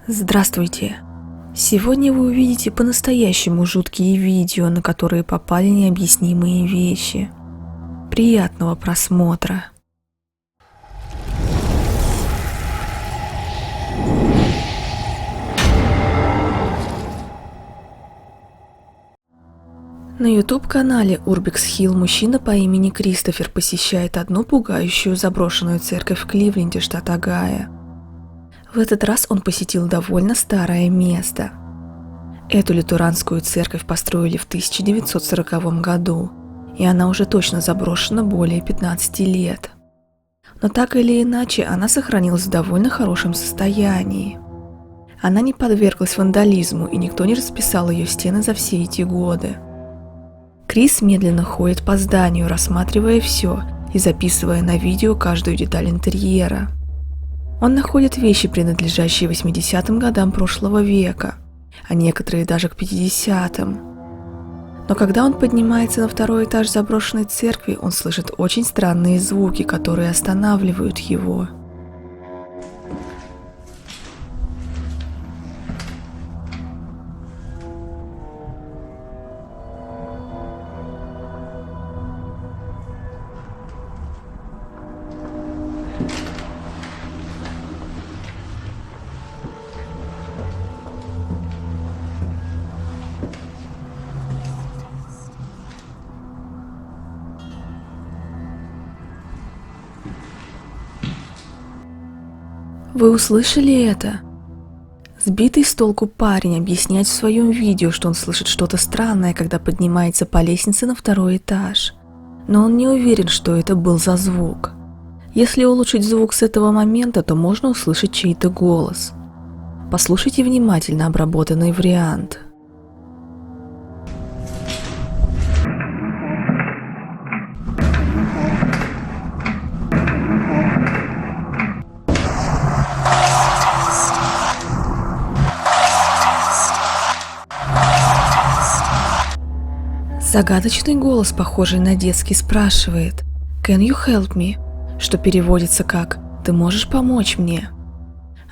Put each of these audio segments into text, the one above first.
Здравствуйте! Сегодня вы увидите по-настоящему жуткие видео, на которые попали необъяснимые вещи. Приятного просмотра! На YouTube-канале Urbex Hill мужчина по имени Кристофер посещает одну пугающую заброшенную церковь в Кливленде, штат Огайо. В этот раз он посетил довольно старое место. Эту лютеранскую церковь построили в 1940 году, и она уже точно заброшена более 15 лет. Но так или иначе, она сохранилась в довольно хорошем состоянии. Она не подверглась вандализму, и никто не расписал ее стены за все эти годы. Крис медленно ходит по зданию, рассматривая все и записывая на видео каждую деталь интерьера. Он находит вещи, принадлежащие 80-м годам прошлого века, а некоторые даже к 50-м. Но когда он поднимается на второй этаж заброшенной церкви, он слышит очень странные звуки, которые останавливают его. Вы услышали это? Сбитый с толку парень объясняет в своем видео, что он слышит что-то странное, когда поднимается по лестнице на второй этаж. Но он не уверен, что это был за звук. Если улучшить звук с этого момента, то можно услышать чей-то голос. Послушайте внимательно обработанный вариант. Загадочный голос, похожий на детский, спрашивает «Can you help me?», что переводится как «Ты можешь помочь мне?».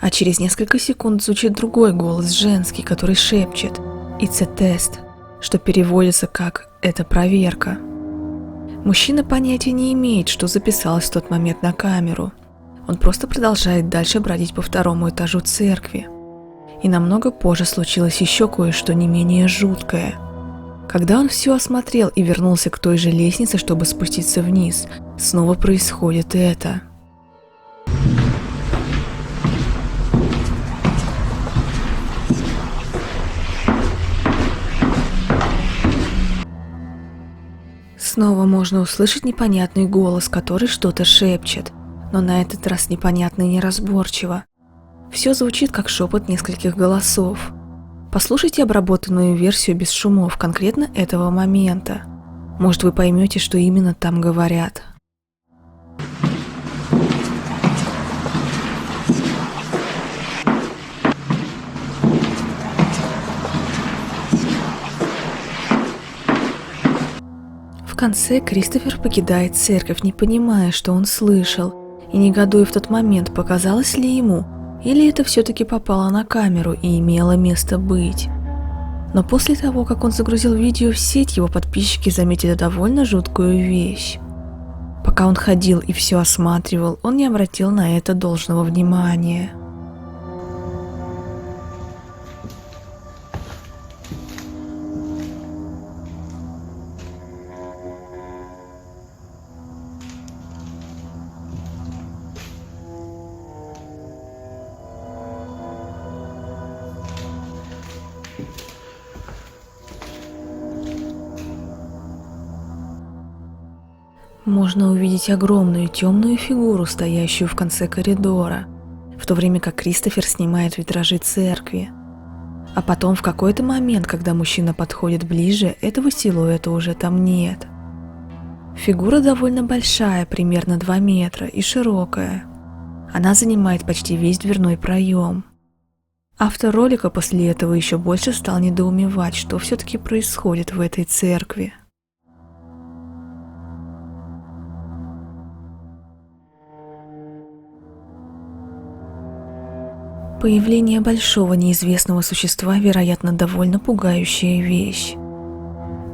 А через несколько секунд звучит другой голос, женский, который шепчет «It's a test», что переводится как «Это проверка». Мужчина понятия не имеет, что записалось в тот момент на камеру. Он просто продолжает дальше бродить по второму этажу церкви. И намного позже случилось еще кое-что не менее жуткое. Когда он все осмотрел и вернулся к той же лестнице, чтобы спуститься вниз, снова происходит это. Снова можно услышать непонятный голос, который что-то шепчет, но на этот раз непонятно и неразборчиво. Все звучит как шепот нескольких голосов. Послушайте обработанную версию без шумов конкретно этого момента. Может, вы поймете, что именно там говорят. В конце Кристофер покидает церковь, не понимая, что он слышал, и негодуя в тот момент, показалось ли ему, или это все-таки попало на камеру и имело место быть. Но после того, как он загрузил видео в сеть, его подписчики заметили довольно жуткую вещь. Пока он ходил и все осматривал, он не обратил на это должного внимания. Можно увидеть огромную темную фигуру, стоящую в конце коридора, в то время как Кристофер снимает витражи церкви. А потом в какой-то момент, когда мужчина подходит ближе, этого силуэта уже там нет. Фигура довольно большая, примерно 2 метра, и широкая. Она занимает почти весь дверной проем. Автор ролика после этого еще больше стал недоумевать, что все-таки происходит в этой церкви. Появление большого неизвестного существа, вероятно, довольно пугающая вещь.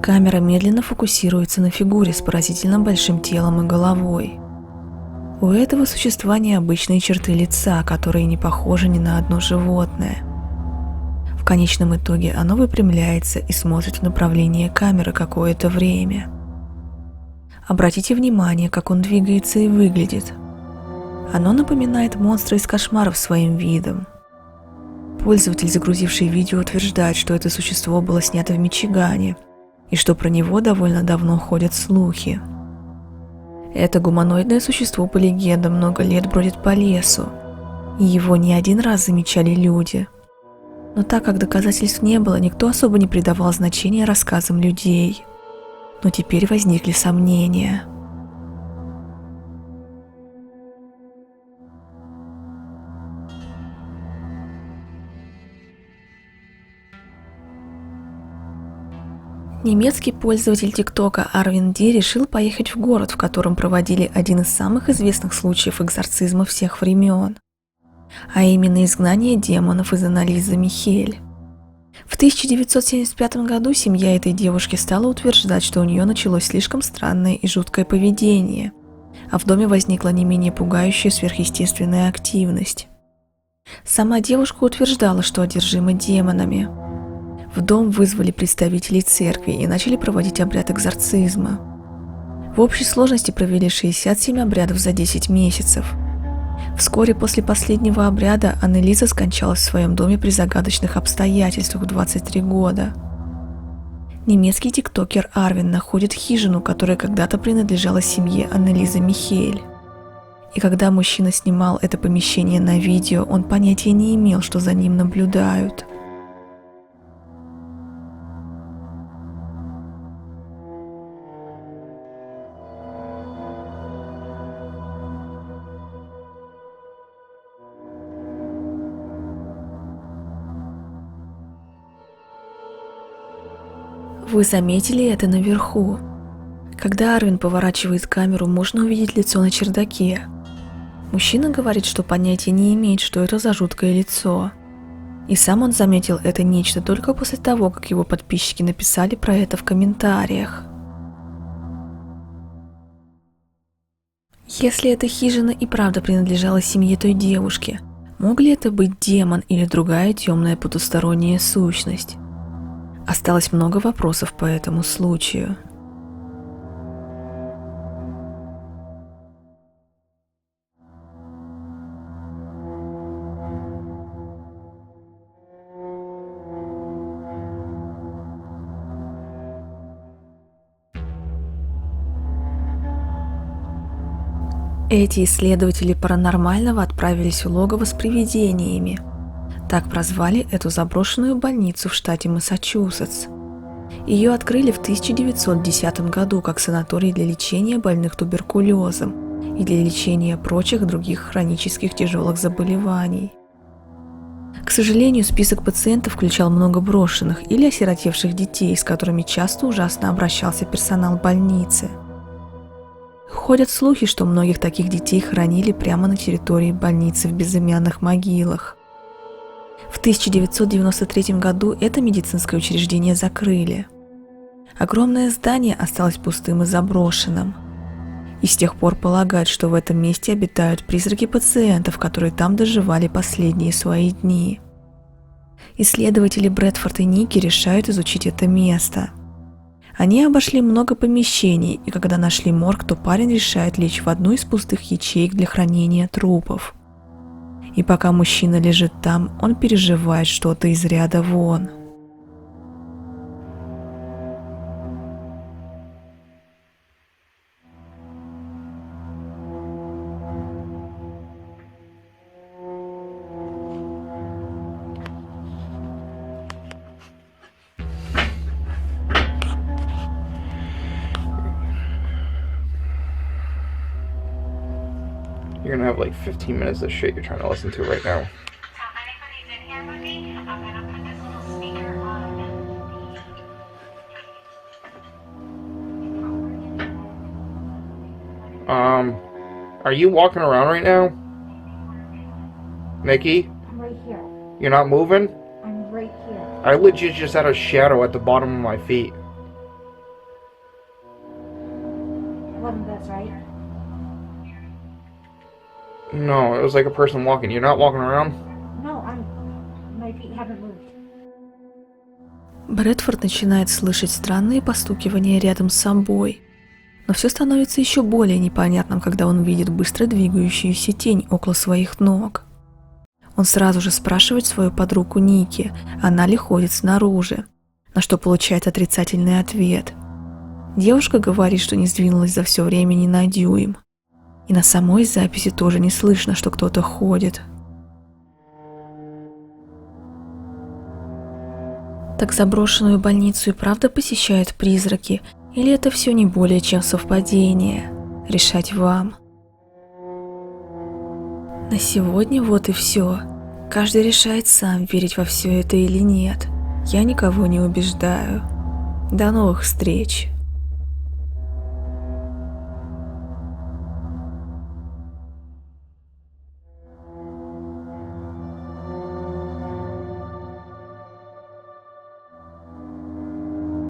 Камера медленно фокусируется на фигуре с поразительно большим телом и головой. У этого существа необычные черты лица, которые не похожи ни на одно животное. В конечном итоге оно выпрямляется и смотрит в направлении камеры какое-то время. Обратите внимание, как он двигается и выглядит. Оно напоминает монстра из кошмаров своим видом. Пользователь, загрузивший видео, утверждает, что это существо было снято в Мичигане и что про него довольно давно ходят слухи. Это гуманоидное существо, по легендам, много лет бродит по лесу, и его не один раз замечали люди. Но так как доказательств не было, никто особо не придавал значения рассказам людей. Но теперь возникли сомнения. Немецкий пользователь ТикТока Арвин Ди решил поехать в город, в котором проводили один из самых известных случаев экзорцизма всех времен, а именно изгнание демонов из Аннализы Михель. В 1975 году семья этой девушки стала утверждать, что у нее началось слишком странное и жуткое поведение, а в доме возникла не менее пугающая сверхъестественная активность. Сама девушка утверждала, что одержима демонами. В дом вызвали представителей церкви и начали проводить обряд экзорцизма. В общей сложности провели 67 обрядов за 10 месяцев. Вскоре после последнего обряда Аннелиза скончалась в своем доме при загадочных обстоятельствах в 23 года. Немецкий тиктокер Арвин находит хижину, которая когда-то принадлежала семье Аннелизы Михель. И когда мужчина снимал это помещение на видео, он понятия не имел, что за ним наблюдают. Вы заметили это наверху? Когда Арвин поворачивает камеру, можно увидеть лицо на чердаке. Мужчина говорит, что понятия не имеет, что это за жуткое лицо. И сам он заметил это нечто только после того, как его подписчики написали про это в комментариях. Если эта хижина и правда принадлежала семье той девушки, мог ли это быть демон или другая темная потусторонняя сущность? Осталось много вопросов по этому случаю. Эти исследователи паранормального отправились в логово с привидениями. Так прозвали эту заброшенную больницу в штате Массачусетс. Ее открыли в 1910 году как санаторий для лечения больных туберкулезом и для лечения прочих других хронических тяжелых заболеваний. К сожалению, список пациентов включал много брошенных или осиротевших детей, с которыми часто ужасно обращался персонал больницы. Ходят слухи, что многих таких детей хоронили прямо на территории больницы в безымянных могилах. В 1993 году это медицинское учреждение закрыли. Огромное здание осталось пустым и заброшенным. И с тех пор полагают, что в этом месте обитают призраки пациентов, которые там доживали последние свои дни. Исследователи Брэдфорд и Ники решают изучить это место. Они обошли много помещений, и когда нашли морг, то парень решает лечь в одну из пустых ячеек для хранения трупов. И пока мужчина лежит там, он переживает что-то из ряда вон. You're gonna have like 15 minutes of shit you're trying to listen to right now. Are you walking around right now? Mickey? I'm right here. You're not moving? I'm right here. I legit just had a shadow at the bottom of my feet. Wasn't this right? No, it was like a person walking. You're not walking around? No, my feet haven't moved. Брэдфорд начинает слышать странные постукивания рядом с собой. Но все становится еще более непонятным, когда он видит быстро двигающуюся тень около своих ног. Он сразу же спрашивает свою подругу Ники, она ли ходит снаружи, на что получает отрицательный ответ. Девушка говорит, что не сдвинулась за все время ни на дюйм. И на самой записи тоже не слышно, что кто-то ходит. Так заброшенную больницу и правда посещают призраки, или это все не более чем совпадение? Решать вам. На сегодня вот и все. Каждый решает сам, верить во все это или нет. Я никого не убеждаю. До новых встреч!